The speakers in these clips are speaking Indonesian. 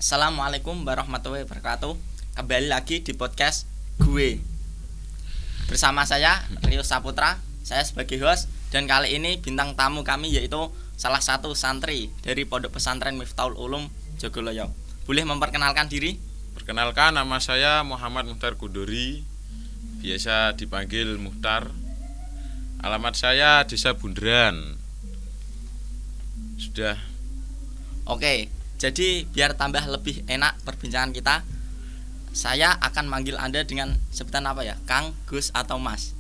Assalamualaikum warahmatullahi wabarakatuh. Kembali lagi di podcast gue. Bersama saya Rio Saputra, saya sebagai host. Dan kali ini bintang tamu kami yaitu salah satu santri dari Pondok Pesantren Miftahul Ulum Jogoloyo. Boleh memperkenalkan diri? Perkenalkan, nama saya Muhammad Muhtar Kudori, biasa dipanggil Muhtar. Alamat saya Desa Bundaran. Sudah. Oke, jadi biar tambah lebih enak perbincangan kita, saya akan manggil Anda dengan sebutan apa ya? Kang, Gus, atau Mas?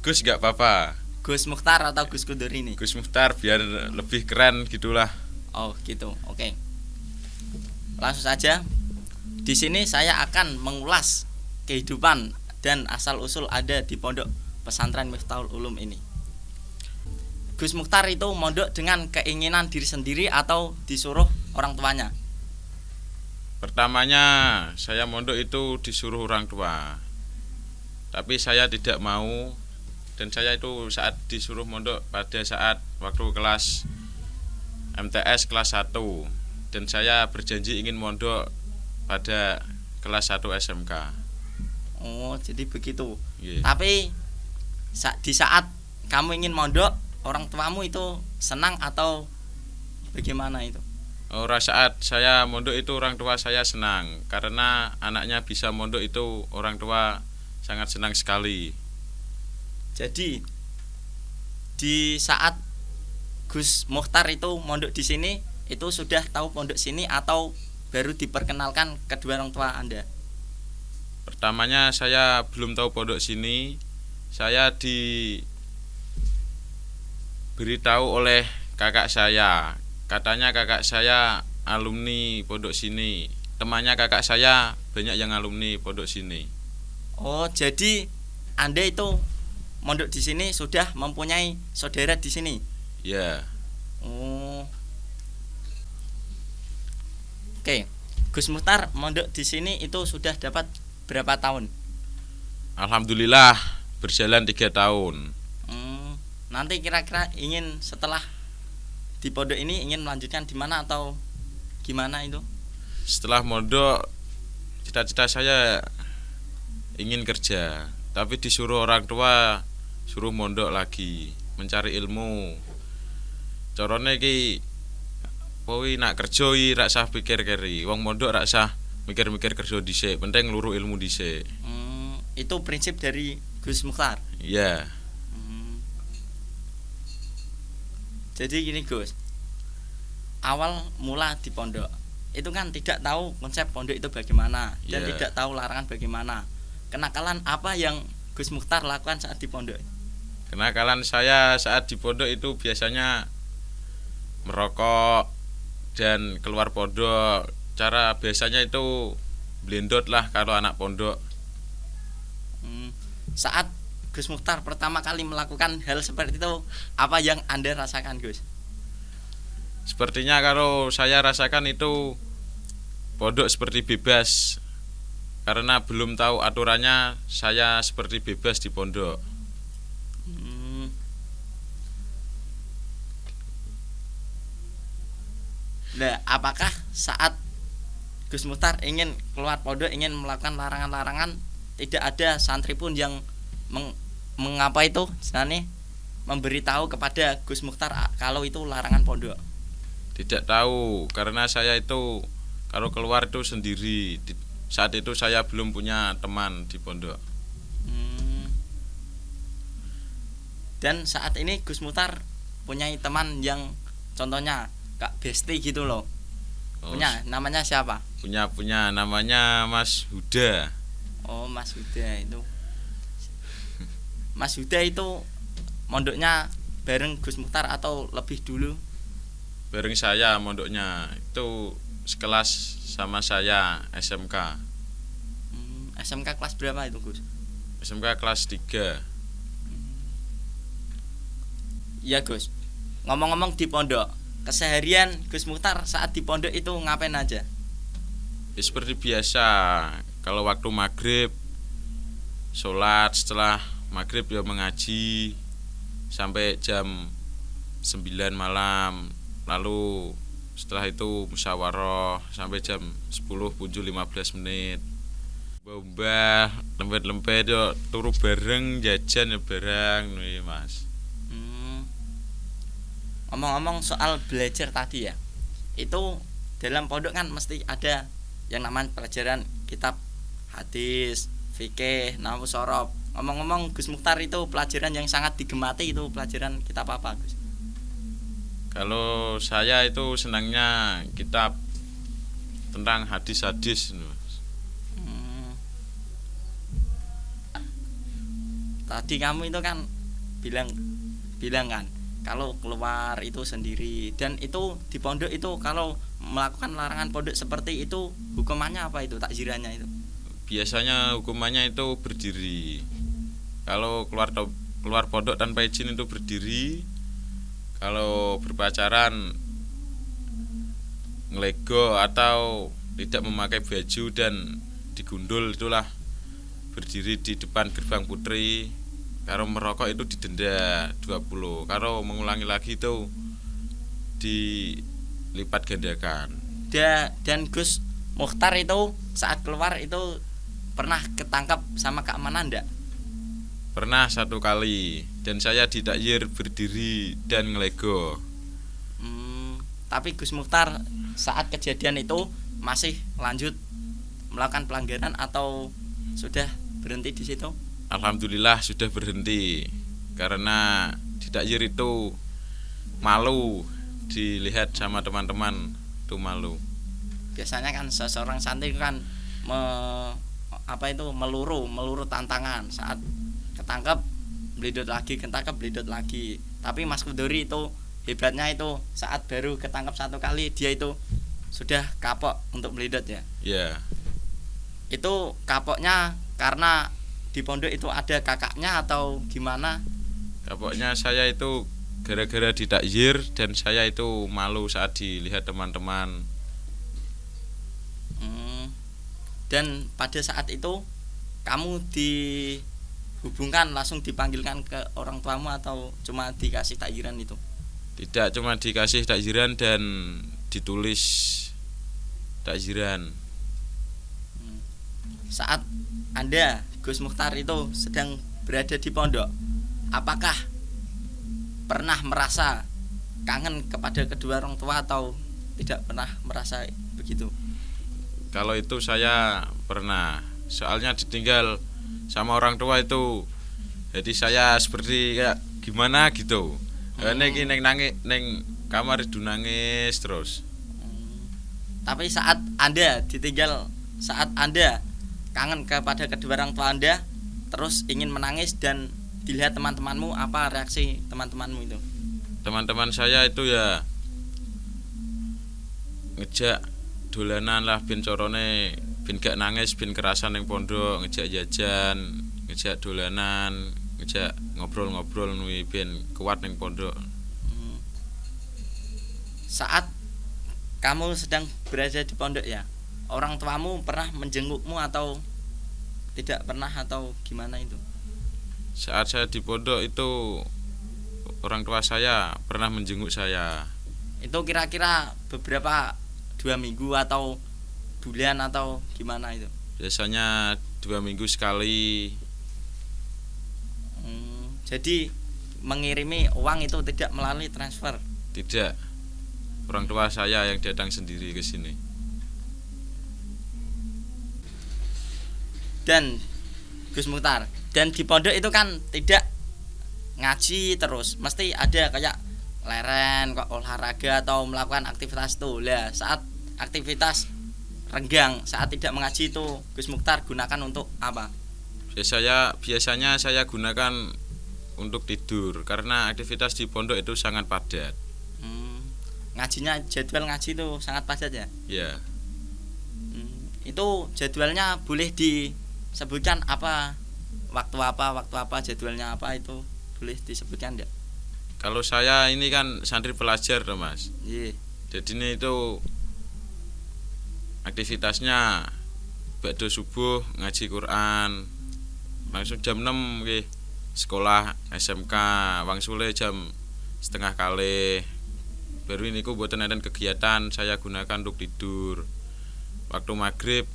Gus gak apa-apa. Gus Mukhtar atau Gus Kudori nih? Gus Muhtar biar lebih keren gitulah. Oh gitu, oke. Langsung saja. Di sini saya akan mengulas kehidupan dan asal usul ada di Pondok Pesantren Miftahul Ulum ini. Gus Mukhtar itu mondok dengan keinginan diri sendiri atau disuruh orang tuanya? Pertamanya saya mondok itu disuruh orang tua, tapi saya tidak mau. Dan saya itu saat disuruh mondok pada saat waktu kelas MTS kelas 1. Dan saya berjanji ingin mondok pada kelas 1 SMK. Oh, jadi begitu. Yeah. Tapi di saat kamu ingin mondok, orang tuamu itu senang atau bagaimana itu? Saat saya mondok itu orang tua saya senang, karena anaknya bisa mondok itu orang tua sangat senang sekali. Jadi di saat Gus Mukhtar itu mondok di sini, itu sudah tahu pondok sini atau baru diperkenalkan kedua orang tua Anda? Pertamanya saya belum tahu pondok sini. Saya diberitahu oleh kakak saya. Katanya kakak saya alumni pondok sini. Temannya kakak saya banyak yang alumni pondok sini. Oh, jadi Anda itu mondok di sini sudah mempunyai saudara di sini? Ya. Oh. Oke. Gus Mukhtar mondok di sini itu sudah dapat berapa tahun? Alhamdulillah berjalan 3 tahun. Nanti kira-kira ingin setelah di pondok ini ingin melanjutkan di mana atau gimana itu? Setelah mondok, cita-cita saya ingin kerja, tapi disuruh orang tua suruh mondok lagi, mencari ilmu. Carane iki kowe nak kerja iki rak sah pikir keri, wong mondok rak sah mikir-mikir kerja dhisik, penting luru ilmu dhisik. Itu prinsip dari Gus Mukhtar. Iya. Jadi gini Gus, awal mula di pondok itu kan tidak tahu konsep pondok itu bagaimana dan tidak tahu larangan bagaimana. Kenakalan apa yang Gus Mukhtar lakukan saat di pondok? Kenakalan saya saat di pondok itu biasanya merokok dan keluar pondok. Cara biasanya itu blendot lah kalau anak pondok. Saat Gus Mukhtar pertama kali melakukan hal seperti itu, apa yang Anda rasakan, Gus? Sepertinya kalau saya rasakan itu pondok seperti bebas. Karena belum tahu aturannya, saya seperti bebas di pondok. Nah, apakah saat Gus Mukhtar ingin keluar pondok, ingin melakukan larangan-larangan, tidak ada santri pun yang mengapa itu sebenarnya memberitahu kepada Gus Mukhtar kalau itu larangan pondok? Tidak tahu, karena saya itu kalau keluar itu sendiri. Saat itu saya belum punya teman di pondok. Dan saat ini Gus Mukhtar punya teman yang contohnya Kak Besti gitu loh. Punya, namanya siapa? Punya namanya Mas Huda. Oh, Mas Huda itu. Mas Huda itu mondoknya bareng Gus Mukhtar atau lebih dulu? Bareng saya mondoknya, itu sekelas sama saya SMK. SMK kelas berapa itu, Gus? SMK kelas 3. Iya, Gus. Ngomong-ngomong di pondok, keseharian Gus Mukhtar saat di pondok itu ngapain aja? Ya, seperti biasa, kalau waktu maghrib sholat, setelah maghrib ya mengaji sampai jam 9 malam. Lalu Setelah itu musyawarah sampai jam 10 punjul 15 menit. Mbah lempet-lempet yo turu bareng jajan ya bareng nih Mas. Ngomong-ngomong soal belajar tadi ya, itu dalam pondok kan mesti ada yang namanya pelajaran kitab hadis, fikih, nahwu, shorof. Ngomong-ngomong Gus Mukhtar itu pelajaran yang sangat digemati itu pelajaran kitab apa Gus? Kalau saya itu senangnya kitab tentang hadis-hadis Mas. Tadi kamu itu kan bilang kan kalau keluar itu sendiri, dan itu di pondok itu kalau melakukan larangan pondok seperti itu hukumannya apa itu, takzirannya itu? Biasanya hukumannya itu berdiri. Kalau keluar pondok tanpa izin itu berdiri. Kalau berpacaran ngelego atau tidak memakai baju dan digundul itulah berdiri di depan gerbang putri. Kalau merokok itu didenda 20. Kalau mengulangi lagi itu dilipat gandakan. Dan Gus Mukhtar itu saat keluar itu pernah ketangkap sama keamanan enggak? Pernah 1 kali, dan saya ditakzir berdiri dan ngelego. Tapi Gus Mukhtar saat kejadian itu masih lanjut melakukan pelanggaran atau sudah berhenti di situ? Alhamdulillah sudah berhenti, karena ditakzir itu malu dilihat sama teman-teman, itu malu. Biasanya kan seseorang santri kan meluru tantangan, saat ketangkep belidot lagi, ketangkep belidot lagi. Tapi Mas Kudori itu hebatnya itu saat baru ketangkep 1 kali dia itu sudah kapok untuk belidot ya. Ya. Itu kapoknya karena di pondok itu ada kakaknya atau gimana? Kapoknya saya itu gara-gara ditakzir dan saya itu malu saat dilihat teman-teman. Dan pada saat itu kamu dihubungkan langsung dipanggilkan ke orang tuamu atau cuma dikasih takziran itu? Tidak, cuma dikasih takziran dan ditulis takziran. Saat Anda Gus Mukhtar itu sedang berada di pondok, apakah pernah merasa kangen kepada kedua orang tua atau tidak pernah merasa begitu? Kalau itu saya pernah, soalnya ditinggal sama orang tua itu, jadi saya seperti kayak gimana gitu. Neng kamar itu nangis terus. Tapi saat Anda ditinggal, saat Anda kangen kepada kedua orang tua Anda, terus ingin menangis dan dilihat teman-temanmu, apa reaksi teman-temanmu itu? Teman-teman saya itu ya ngejak dolanan lah, ben corone ben gak nangis, ben kerasan ning pondok, ngejak jajan, ngejak dolanan, ngejak ngobrol-ngobrol nuwi ben kuat ning pondok. Saat kamu sedang berada di pondok ya, orang tuamu pernah menjengukmu atau tidak pernah atau gimana itu? Saat saya di pondok itu orang tua saya pernah menjenguk saya. Itu kira-kira beberapa 2 minggu atau bulan atau gimana itu? Biasanya 2 minggu sekali. Jadi mengirimi uang itu tidak melalui transfer? Tidak, orang tua saya yang datang sendiri ke sini. Dan Gus Mukhtar, dan di pondok itu kan tidak ngaji terus, mesti ada kayak leren, kok olahraga atau melakukan aktivitas itu. Lah, saat aktivitas renggang, saat tidak mengaji itu Gus Mukhtar gunakan untuk apa? Biasanya saya gunakan untuk tidur, karena aktivitas di pondok itu sangat padat. Ngajinya, jadwal ngaji itu sangat padat ya? Ya. Itu jadwalnya boleh disebutkan apa? Waktu apa jadwalnya apa, itu boleh disebutkan enggak? Kalau saya ini kan santri pelajar toh Mas. Iya. Jadi ini itu aktivitasnya bakdo subuh ngaji Quran, langsung jam 6 nggih sekolah SMK, wangsule jam setengah kali. baru ini mboten enten kegiatan, saya gunakan untuk tidur. Waktu maghrib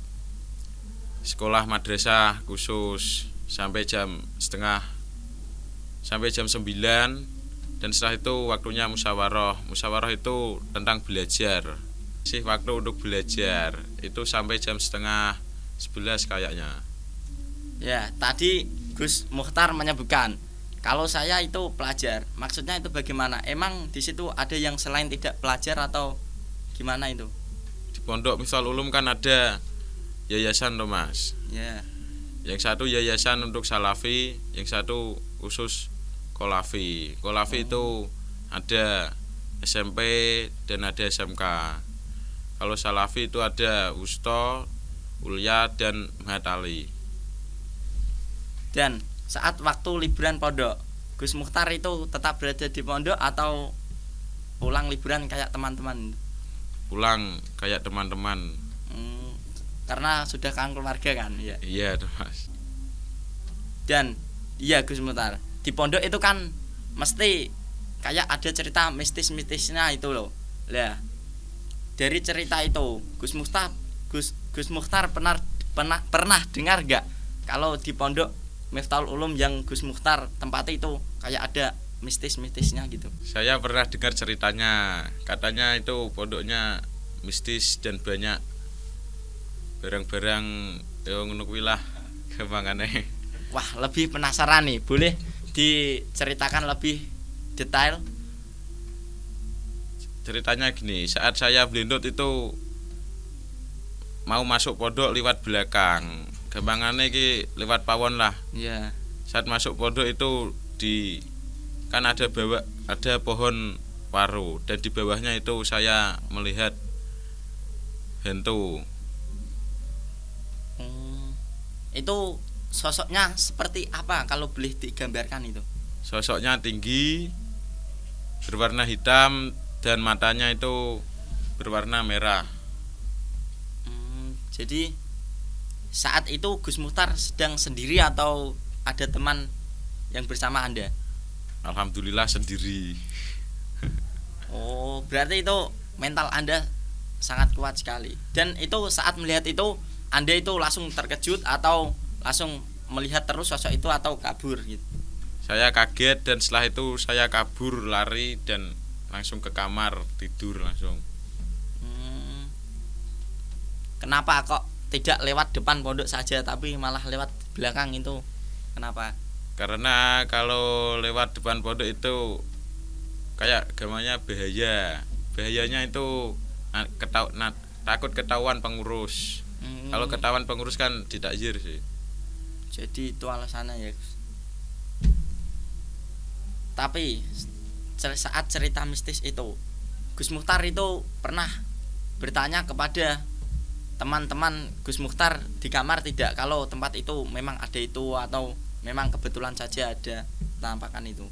sekolah madrasah khusus sampai jam 9, dan setelah itu waktunya musyawarah. Musyawarah itu tentang belajar. Sih waktu untuk belajar itu sampai jam 10:30 kayaknya. Ya, tadi Gus Mukhtar menyebutkan kalau saya itu pelajar. Maksudnya itu bagaimana? Emang di situ ada yang selain tidak pelajar atau gimana itu? Di Pondok Miftahul Ulum kan ada yayasan loh Mas. Ya. Yang satu yayasan untuk salafi, yang satu khusus kolafi. Kolafi itu ada SMP dan ada SMK. Kalau salafi itu ada Wusto, Ulia, dan Mahatali. Dan saat waktu liburan pondok, Gus Mukhtar itu tetap berada di pondok atau pulang liburan kayak teman-teman? Pulang kayak teman-teman. Karena sudah kangen keluarga kan, ya. Iya, Mas. Dan iya Gus Mukhtar, di pondok itu kan mesti kayak ada cerita mistis-mistisnya itu loh. Lah, dari cerita itu Gus Mukhtar pernah dengar gak kalau di pondok Miftahul Ulum yang Gus Mukhtar tempati itu kayak ada mistis-mistisnya gitu? Saya pernah dengar ceritanya, katanya itu pondoknya mistis dan banyak barang-barang yang ngono kuwi lah kemangane. Wah, lebih penasaran nih, boleh diceritakan lebih detail? Ceritanya gini, saat saya blendot itu mau masuk pondok lewat belakang. Gampangane iki lewat pawon lah. Iya. Saat masuk pondok itu kan ada pohon waru, dan di bawahnya itu saya melihat hantu. Itu sosoknya seperti apa kalau boleh digambarkan itu? Sosoknya tinggi, berwarna hitam, dan matanya itu berwarna merah. Jadi saat itu Gus Mukhtar sedang sendiri atau ada teman yang bersama Anda? Alhamdulillah sendiri. Oh, berarti itu mental Anda sangat kuat sekali. Dan itu saat melihat itu Anda itu langsung terkejut atau langsung melihat terus sosok itu atau kabur gitu? Saya kaget dan setelah itu saya kabur, lari, dan langsung ke kamar tidur langsung. Kenapa kok tidak lewat depan pondok saja tapi malah lewat belakang itu? Kenapa? Karena kalau lewat depan pondok itu kayak gamanya bahaya. Bahayanya itu takut ketahuan pengurus. Kalau ketahuan pengurus kan ditakzir sih. Jadi itu alasannya ya. Tapi saat cerita mistis itu Gus Mukhtar itu pernah bertanya kepada teman-teman Gus Mukhtar di kamar tidak kalau tempat itu memang ada itu atau memang kebetulan saja ada penampakan itu?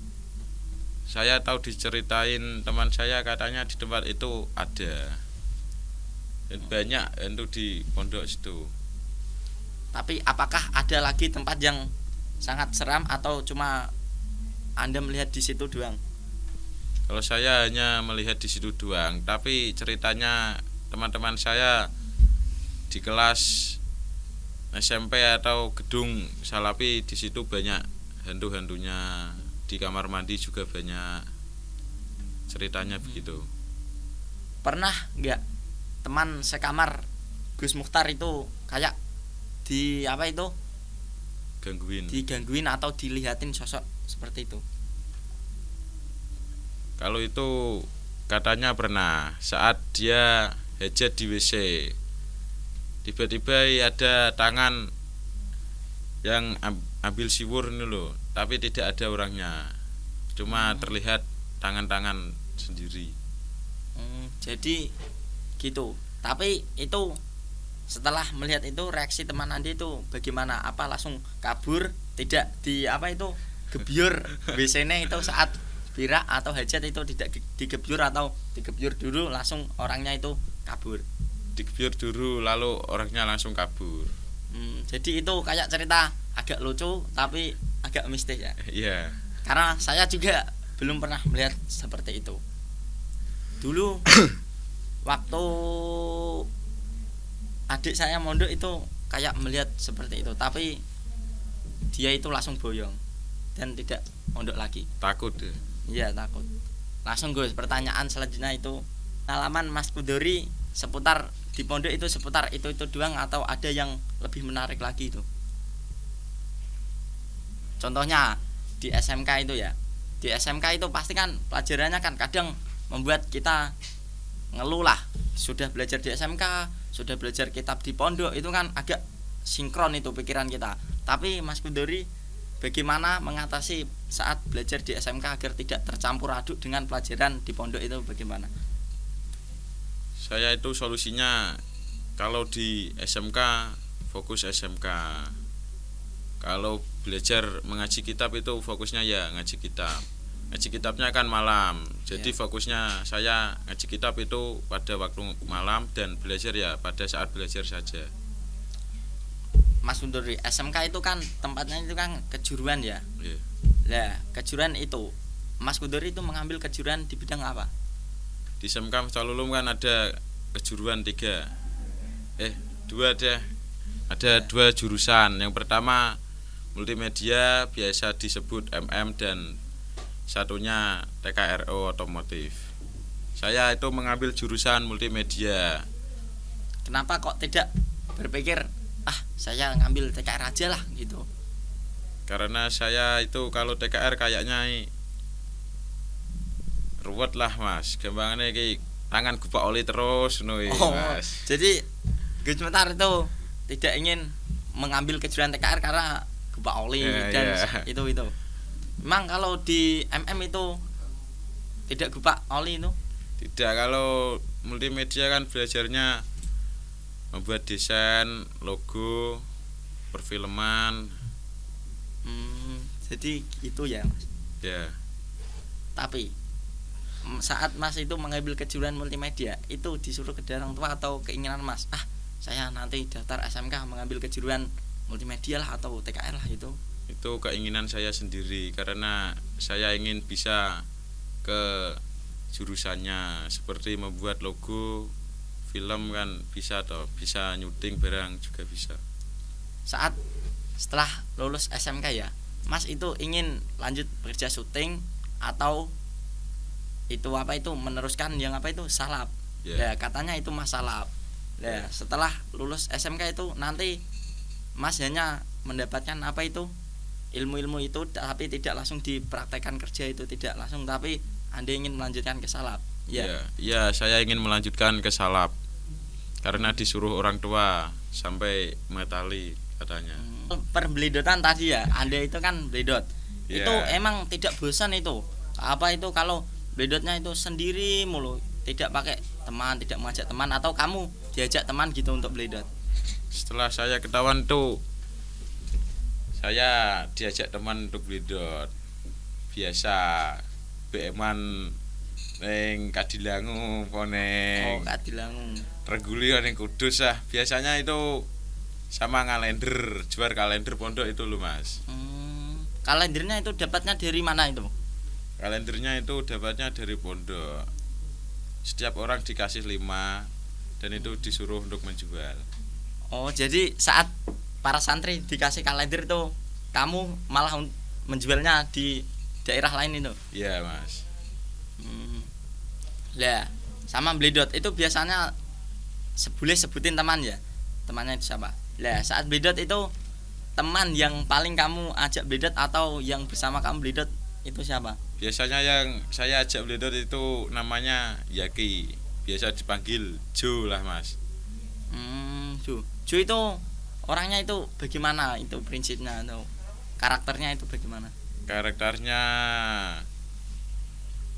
Saya tahu diceritain teman saya, katanya di tempat itu ada. Dan banyak hantu di pondok situ. Tapi apakah ada lagi tempat yang sangat seram atau cuma Anda melihat di situ doang? Kalau saya hanya melihat di situ doang, tapi ceritanya teman-teman saya di kelas SMP atau gedung salafi di situ banyak hantu-hantunya. Di kamar mandi juga banyak, ceritanya begitu. Pernah nggak teman sekamar Gus Mukhtar itu kayak digangguin atau dilihatin sosok seperti itu? Kalau itu katanya pernah saat dia hajat di WC, tiba-tiba ada tangan yang ambil siwur ini loh, tapi tidak ada orangnya, cuma terlihat tangan-tangan sendiri. Jadi gitu. Tapi itu setelah melihat itu reaksi teman Anda itu bagaimana? Apa langsung kabur? Tidak gebyur WC-nya itu saat virak atau hajat itu tidak digebyur atau digebyur dulu langsung orangnya itu kabur? Digebyur dulu lalu orangnya langsung kabur. Jadi itu kayak cerita agak lucu tapi agak mistis ya. Iya. Karena saya juga belum pernah melihat seperti itu. Dulu waktu adik saya mondok itu kayak melihat seperti itu, tapi dia itu langsung boyong dan tidak mondok lagi. Takut ya. Iya, takut. Langsung gue pertanyaan selanjutnya itu, pengalaman Mas Kudori seputar di pondok itu seputar itu doang atau ada yang lebih menarik lagi itu? Contohnya di SMK itu ya. Di SMK itu pasti kan pelajarannya kan kadang membuat kita ngeluh lah. Sudah belajar di SMK, sudah belajar kitab di pondok, itu kan agak sinkron itu pikiran kita. Tapi Mas Kudori bagaimana mengatasi saat belajar di SMK agar tidak tercampur aduk dengan pelajaran di pondok itu bagaimana? Saya itu solusinya kalau di SMK fokus SMK. Kalau belajar mengaji kitab itu fokusnya ya ngaji kitab. Ngaji kitabnya kan malam. Jadi fokusnya saya ngaji kitab itu pada waktu malam dan belajar ya pada saat belajar saja. Mas Kudori, SMK itu kan tempatnya itu kan kejuruan ya. Yeah. Nah, kejuruan itu Mas Kudori itu mengambil kejuruan di bidang apa? Di SMK Miftaul Ulum kan ada kejuruan 2 deh. Ada 2 jurusan. Yang pertama multimedia, biasa disebut MM, dan satunya TKRO otomotif. Saya itu mengambil jurusan multimedia. Kenapa kok tidak berpikir saya ngambil TKR aja lah gitu? Karena saya itu kalau TKR kayaknya ruwet lah Mas. Gampangnya ki tangan gupak oli terus Mas. Jadi Gus Metar itu tidak ingin mengambil kejuruan TKR karena gupak oli dan itu. Memang kalau di MM itu tidak gupak oli itu? Tidak, kalau multimedia kan belajarnya membuat desain, logo, perfilman. Jadi itu ya Mas. Ya. Tapi saat Mas itu mengambil kejuruan multimedia itu disuruh ke orang tua atau keinginan Mas? Saya nanti daftar SMK mengambil kejuruan multimedia lah atau TKR lah itu. Itu keinginan saya sendiri karena saya ingin bisa ke jurusannya seperti membuat logo film kan bisa toh, bisa nyuting barang juga bisa. Saat setelah lulus SMK ya, Mas itu ingin lanjut bekerja syuting atau itu meneruskan yang salap. Ya katanya itu Mas salap. Setelah lulus SMK itu nanti Mas hanya mendapatkan ilmu-ilmu itu tapi tidak langsung dipraktekkan kerja itu tidak langsung, tapi Anda ingin melanjutkan ke salap. Ya, saya ingin melanjutkan ke salap karena disuruh orang tua sampai metali katanya. Perbelidotan tadi ya, Anda itu kan belidot. Itu emang tidak bosan itu? Kalau belidotnya itu sendiri mulu, tidak pakai teman, tidak mengajak teman, atau kamu diajak teman gitu untuk belidot? Setelah saya ketahuan tuh saya diajak teman untuk belidot. Biasa BM-an ning Kadilangu poneng. Kadilangu. Reguli ning Kudus biasanya itu sama kalender, jual kalender pondok itu loh Mas. Kalendernya itu dapatnya dari mana itu? Kalendernya itu dapatnya dari pondok. Setiap orang dikasih 5 dan itu disuruh untuk menjual. Jadi saat para santri dikasih kalender itu kamu malah menjualnya di daerah lain itu? Iya Mas. Sama belidot itu biasanya boleh sebutin teman ya, temannya itu siapa? Saat belidot itu teman yang paling kamu ajak belidot atau yang bersama kamu belidot itu siapa? Biasanya yang saya ajak belidot itu namanya Yaki, biasa dipanggil Jo lah Mas. Jo itu orangnya itu bagaimana, itu prinsipnya atau karakternya itu bagaimana? Karakternya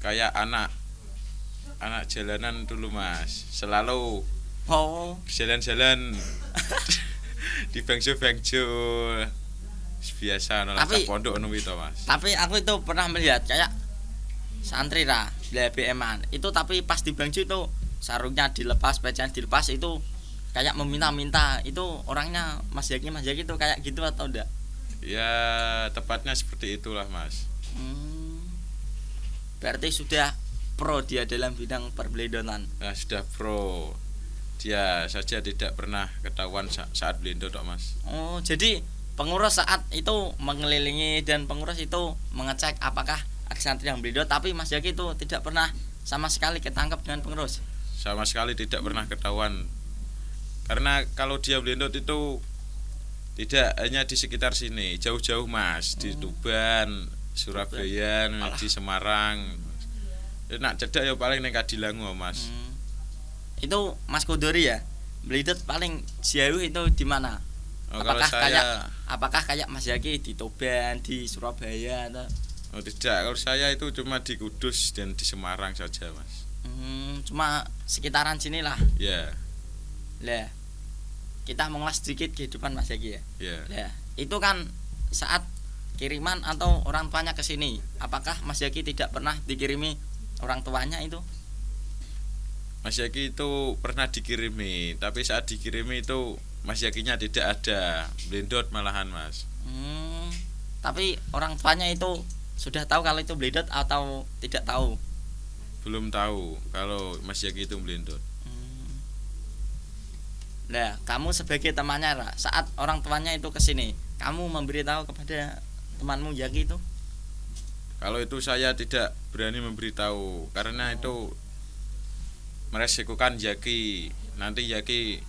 kayak anak jalanan dulu Mas, selalu jalan-jalan di bangjo biasa nolak pondok itu Mas. Tapi aku itu pernah melihat kayak santri lah BM-an itu, tapi pas di bangjo itu sarungnya dilepas, bajunya dilepas, itu kayak meminta-minta. Itu orangnya Mas Yaki itu kayak gitu atau enggak? Ya tepatnya seperti itulah Mas. Berarti sudah pro dia dalam bidang perblendotan. Nah, sudah pro. Dia saja tidak pernah ketahuan saat blendot tok Mas. Oh, jadi pengurus saat itu mengelilingi dan pengurus itu mengecek apakah ada santri yang blendot, tapi Mas Jaki itu tidak pernah sama sekali ketangkap dengan pengurus. Sama sekali tidak pernah ketahuan. Karena kalau dia blendot itu tidak hanya di sekitar sini, jauh-jauh Mas, di Tuban, Surabaya, di Semarang. Nak cedak ya paling ning Kadilangu Mas. Itu Mas Kudori ya, blendot paling jauh itu di mana? Oh, apakah kayak Mas Jaki di Tuban, di Surabaya atau? Oh tidak, kalau saya itu cuma di Kudus dan di Semarang saja Mas. Cuma sekitaran sini lah. Ya. Lah, kita mengulas sedikit kehidupan Mas Jaki ya. Ya. Lah, itu kan saat kiriman atau orang tuanya ke sini, apakah Mas Jaki tidak pernah dikirimi orang tuanya itu? Mas Jaki itu pernah dikirimi, tapi saat dikirimi itu Mas Jakinya tidak ada, blendot malahan Mas. Tapi orang tuanya itu sudah tahu kalau itu blendot atau tidak tahu? Belum tahu kalau Mas Jaki itu blendot. Nah, kamu sebagai temannya lah, saat orang tuanya itu ke sini, kamu memberitahu kepada temanmu Jaki itu? Kalau itu saya tidak berani memberitahu karena itu meresikokan Jaki. Nanti Jaki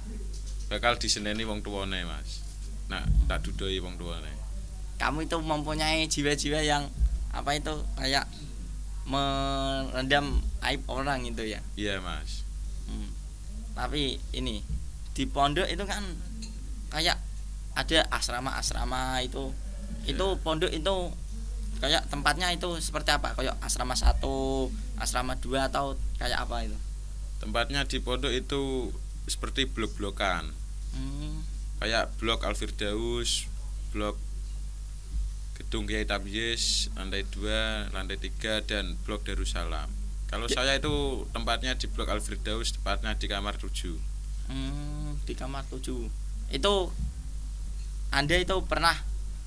bakal diseneni wong tuane Mas. Nah, tak dudoi wong tuane. Kamu itu mempunyai jiwa-jiwa yang apa itu kayak merendam aib orang itu ya? Iya Mas. Tapi ini di pondok itu kan kayak ada asrama-asrama itu. Itu pondok itu kayak tempatnya itu seperti apa? Kayak asrama 1, asrama 2 atau kayak apa itu? Tempatnya di pondok itu seperti blok-blokan. Kayak blok Al-Firdaus, blok Gedung Kiai Tamyiz, lantai 2, lantai 3 dan blok Darussalam. Kalau saya itu tempatnya di blok Al-Firdaus, tepatnya di kamar 7. Di kamar 7. Itu Anda itu pernah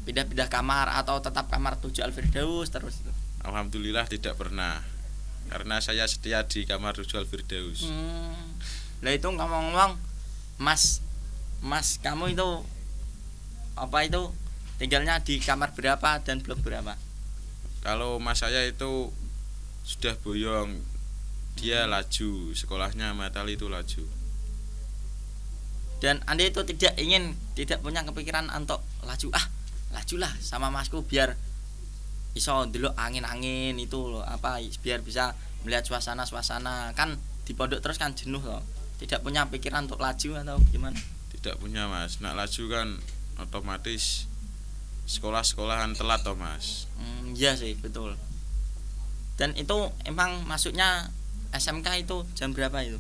pindah-pindah kamar atau tetap kamar 7 Al-Firdaus terus itu? Alhamdulillah tidak pernah. Karena saya setia di kamar 7 Al-Firdaus. Lah itu ngomong-ngomong, Mas kamu itu apa itu tinggalnya di kamar berapa dan blok berapa? Kalau mas saya itu sudah boyong, dia laju, sekolahnya Matali itu laju. Dan Anda itu tidak punya kepikiran untuk lajulah sama masku biar iso ndelok angin-angin itu loh, apa biar bisa melihat suasana kan di pondok terus kan jenuh loh. Tidak punya pikiran untuk laju atau gimana? Tidak punya Mas. Nak laju kan otomatis sekolah-sekolahan telat toh Mas. Iya sih betul. Dan itu emang masuknya SMK itu jam berapa itu?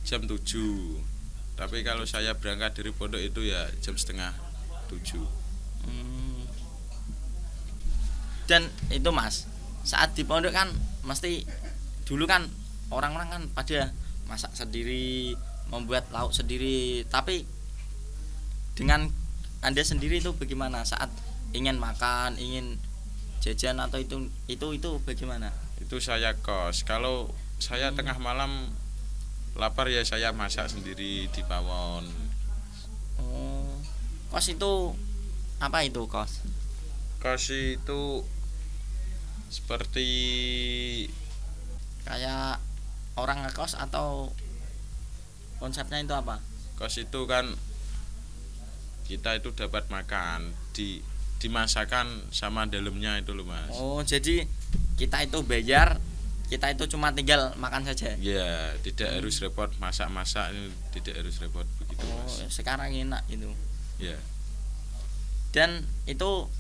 Jam 7. Tapi kalau saya berangkat dari pondok itu ya jam setengah 7. Dan itu Mas, saat di pondok kan mesti dulu kan orang-orang kan pada masak sendiri, membuat lauk sendiri. Tapi dengan Anda sendiri itu bagaimana saat ingin makan, ingin jajan atau itu bagaimana? Itu saya kos. Kalau saya tengah malam lapar ya saya masak sendiri di pawon. Kos itu apa itu kos? Kos itu seperti kayak orang ngekos atau konsepnya itu apa? Kos itu kan kita itu dapat makan dimasakan sama dalamnya itu loh Mas. Oh jadi kita itu bayar, kita itu cuma tinggal makan saja? Ya tidak harus repot masak-masak, tidak harus repot begitu Mas. Sekarang enak itu. Ya. Dan itu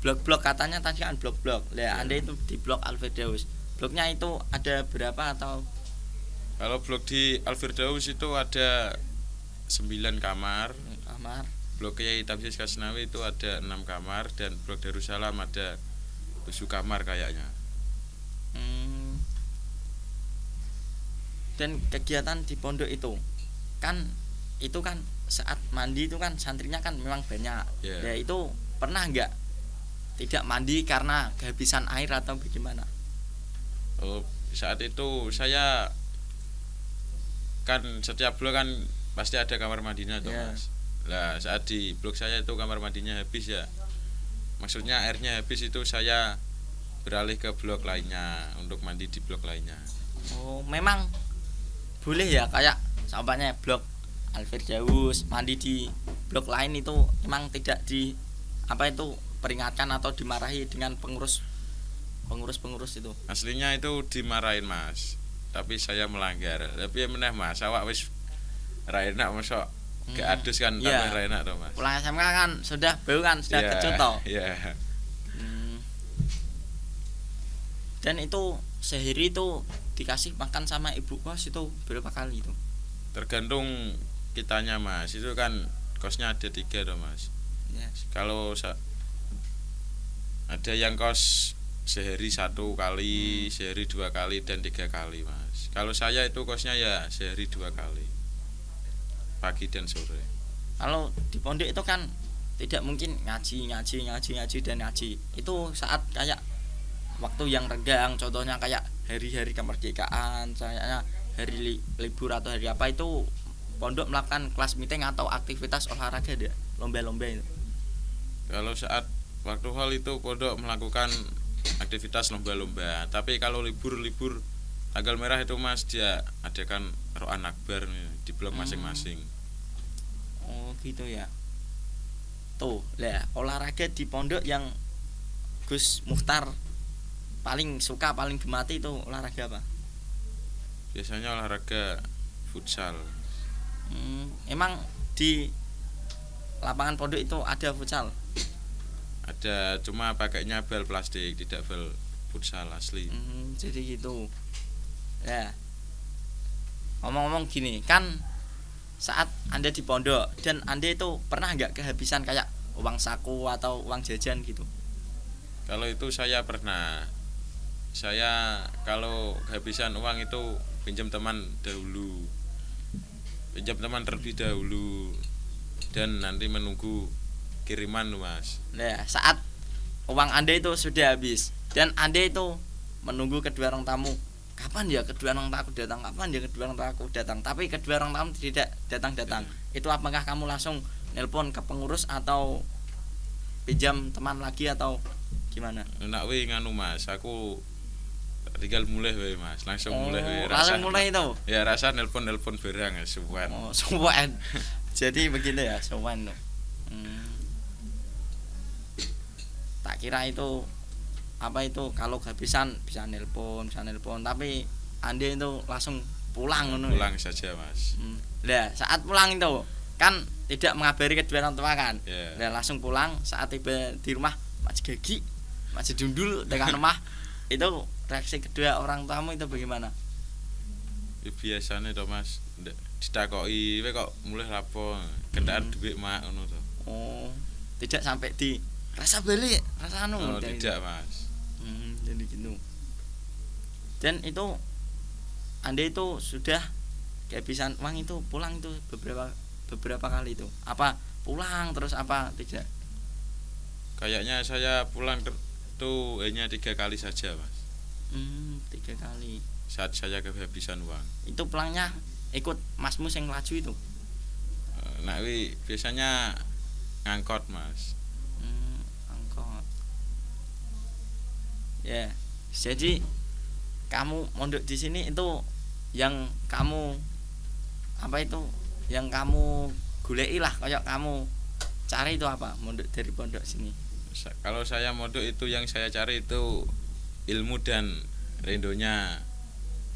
blok-blok katanya tadi kan blok-blok. Lah Anda itu di blok Al-Firdaus. Bloknya itu ada berapa atau? Kalau blok di Al-Firdaus itu ada 9 kamar. Blok Kiai Tamyiz Kasnawi itu ada 6 kamar dan blok Darussalam ada 7 kamar kayaknya. Dan kegiatan di pondok itu kan saat mandi itu kan santrinya kan memang banyak. Ya itu pernah enggak tidak mandi karena kehabisan air atau bagaimana? Oh, saat itu saya kan setiap blok kan pasti ada kamar mandinya toh Iya. Mas. Lah saat di blok saya itu kamar mandinya habis ya. Maksudnya airnya habis itu saya beralih ke blok lainnya untuk mandi di blok lainnya. Oh, memang boleh ya kayak sampainya blok Alfirdaus mandi di blok lain itu emang tidak di apa itu peringatkan atau dimarahi dengan pengurus itu. Aslinya itu dimarahin Mas, tapi saya melanggar. Tapi meneh Mas, awak wis ra enak mosok gak adus kan Iya. tambah ra enak toh Mas. Pulang SMK kan sudah bau kan sudah Iya, kecut toh. Iya. Hmm. Dan itu sehari itu dikasih makan sama ibu kos itu berapa kali itu? Tergantung kitanya Mas. Itu kan kosnya ada 3 toh Mas. Ya. Kalau ada yang kos sehari 1 kali, sehari 2 kali dan 3 kali Mas. Kalau saya itu kosnya ya sehari 2 kali, pagi dan sore. Kalau di pondok itu kan tidak mungkin ngaji dan ngaji. Itu saat kayak waktu yang renggang, contohnya kayak hari-hari kemerdekaan, kayaknya hari libur atau hari apa itu pondok melakukan kelas meeting atau aktivitas olahraga ada lomba-lomba itu. Kalau saat waktu hal itu pondok melakukan aktivitas lomba-lomba. Tapi kalau libur tanggal merah itu Mas dia adakan roan akbar di blok masing-masing. Oh gitu ya. Tuh lah olahraga di pondok yang Gus Mukhtar paling suka paling gemati itu olahraga apa? Biasanya olahraga futsal. Emang di lapangan pondok itu ada futsal? Ada, cuma pakainya bal plastik, tidak bal futsal asli. Jadi gitu. Ya. Ngomong-ngomong gini, kan saat Anda di pondok dan Anda itu pernah nggak kehabisan kayak uang saku atau uang jajan gitu? Kalau itu saya pernah. Saya kalau kehabisan uang itu pinjam teman dahulu. Pinjam teman terlebih dahulu dan nanti menunggu kiriman Mas. Nah, saat uang Anda itu sudah habis dan Anda itu menunggu kedua orang tamu. Kapan ya kedua orang tamu datang? Kapan ya kedua orang tamu datang? Tapi kedua orang tamu tidak datang-datang. Itu apakah kamu langsung nelpon ke pengurus atau pinjam teman lagi atau gimana? Nak we nganu Mas, aku tinggal mulai we Mas, langsung mulai we. Langsung mulai itu. Ya rasa nelpon barang ya suwan. Oh, suwen. Jadi begitu ya, suwen. Tak kira itu apa itu kalau kehabisan bisa nelpon tapi Anda itu langsung pulang ngono. Pulang saja Mas. Lah saat pulang itu kan tidak mengabari kedua orang tua kan. Yeah. Lah langsung pulang saat tiba di rumah masih gigi masih dundul dengan rumah itu reaksi kedua orang tamu itu bagaimana? Biasanya toh Mas ditakoki we kok mulai lapo kendaraan duit mak ngono to. Oh, tidak sampai di rasa balik rasa anu. Oh, tidak Mas. Jadi gitu. Dan itu Anda itu sudah kehabisan uang itu pulang itu beberapa kali itu. Apa pulang terus apa tidak? Kayaknya saya pulang tuh hanya 3 kali saja Mas. 3 kali. Saat saya kehabisan uang. Itu pulangnya ikut masmu yang laju itu. Nah, biasanya ngangkot Mas. Angkot. Ya. Jadi kamu mondok di sini itu yang kamu apa itu? Yang kamu goleki lah kayak kamu cari itu apa? Mondok dari pondok sini. Kalau saya mondok itu yang saya cari itu ilmu dan rendonya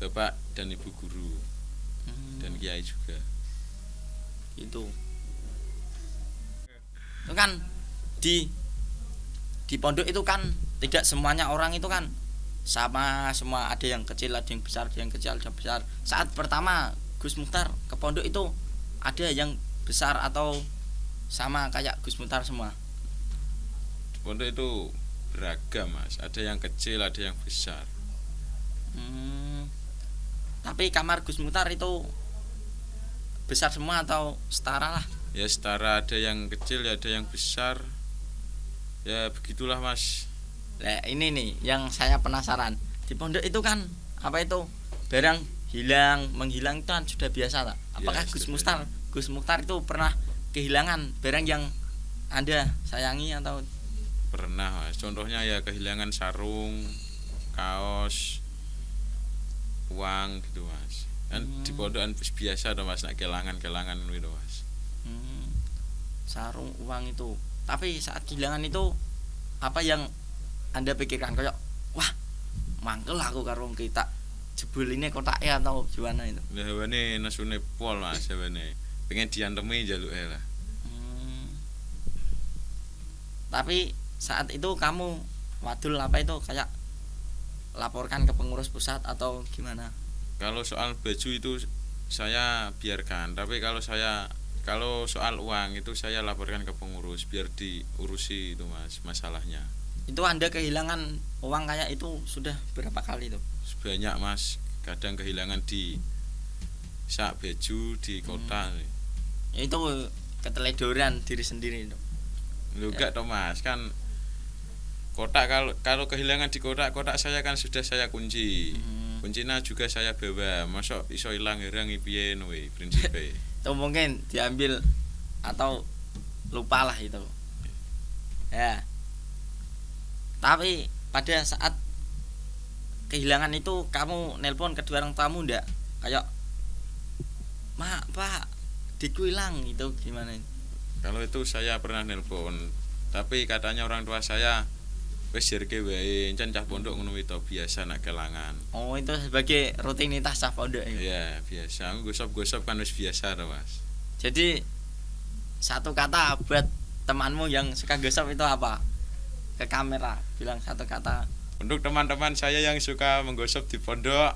Bapak dan Ibu guru dan kiai juga. Itu kan di pondok itu kan tidak semuanya orang itu kan sama semua, ada yang kecil ada yang besar, ada yang kecil ada yang besar. Saat pertama Gus Mukhtar ke pondok itu ada yang besar atau sama kayak Gus Mukhtar semua? Di pondok itu beragam Mas, ada yang kecil ada yang besar. Tapi kamar Gus Mukhtar itu besar semua atau setara lah? Ya setara, ada yang kecil ada yang besar. Ya begitulah Mas. Nah ini nih yang saya penasaran. Di pondok itu kan apa itu barang hilang menghilang itu kan sudah biasa tak? Apakah Ya, Gus Mukhtar itu pernah kehilangan barang yang Anda sayangi atau pernah Mas. Contohnya ya kehilangan sarung, kaos, uang gitu Mas. Kan di pondokan biasa tuh Mas, nak kelangan gitu Mas. sarung uang itu? Tapi saat kehilangan itu apa yang Anda pikirkan, kayak wah mangkel aku karo kita jebul ini kotaknya atau gimana itu? Lah hewane nesune pol Mas, hewane. Pengen diantemi jaluke lah. Tapi saat itu kamu wadul apa itu kayak laporkan ke pengurus pusat atau gimana? Kalau soal baju itu saya biarkan, tapi kalau soal uang itu saya laporkan ke pengurus biar diurusi itu Mas masalahnya. Itu Anda kehilangan uang kayak itu sudah berapa kali itu? Banyak Mas, kadang kehilangan di sak baju di kota. Itu keteledoran diri sendiri itu. Lu enggak toh Mas, kan kotak kalau kehilangan di kotak saya kan sudah saya kunci. Kuncinya juga saya bawa. Masa iso ilang herang piye we prinsipe. Itu mungkin diambil atau lupa lah itu. Ya. Tapi pada saat kehilangan itu kamu nelpon kedua orang tamu ndak? Kayak "Mak, Pak, diku hilang." Itu gimana? Kalau itu saya pernah nelpon, tapi katanya orang tua saya wis jerke wae, encen cah pondok ngono itu biasa nak kelangan. Oh, itu sebagai rutinitas cah pondok itu. Iya, biasa. Gosop-gosop kan wis biasa to, Mas. Jadi satu kata buat temanmu yang suka gosop itu apa? Ke kamera bilang satu kata. Untuk teman-teman saya yang suka menggosop di pondok,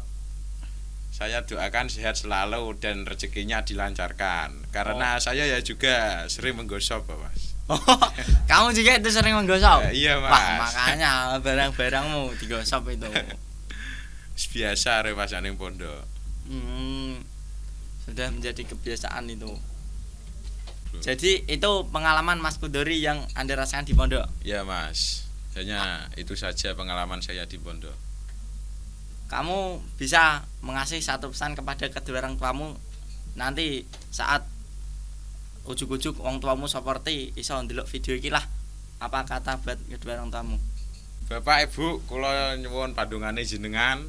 saya doakan sehat selalu dan rezekinya dilancarkan. Karena saya ya juga sering menggosop, Mas. Oh, kamu juga itu sering menggosok? Iya Mas. Wah, makanya barang-barangmu digosok itu. Biasa rewas ning pondok. Sudah menjadi kebiasaan itu. Jadi itu pengalaman Mas Kudori yang Anda rasakan di pondok? Iya Mas. Hanya itu saja pengalaman saya di pondok. Kamu bisa mengasih satu pesan kepada kedua orang tuamu nanti saat ujuk-ujuk wong tuamu seperti iso ndelok video iki lah. Apa kata buat kedua orang tuamu? Bapak Ibu, kula nyuwun pandungane jenengan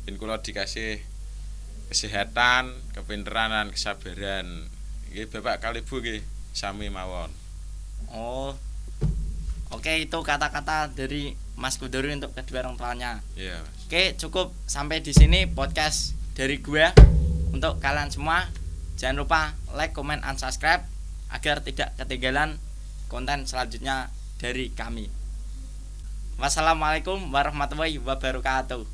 ben kula dikasih kesehatan, kepinteran lan kesabaran. Nggih Bapak kali Ibu nggih sami mawon. Oh. Oke, itu kata-kata dari Mas Kudori untuk kedua orang tuanya. Iya, Mas. Oke, cukup sampai di sini podcast dari gue. Untuk kalian semua jangan lupa like, comment, and subscribe agar tidak ketinggalan konten selanjutnya dari kami. Wassalamualaikum warahmatullahi wabarakatuh.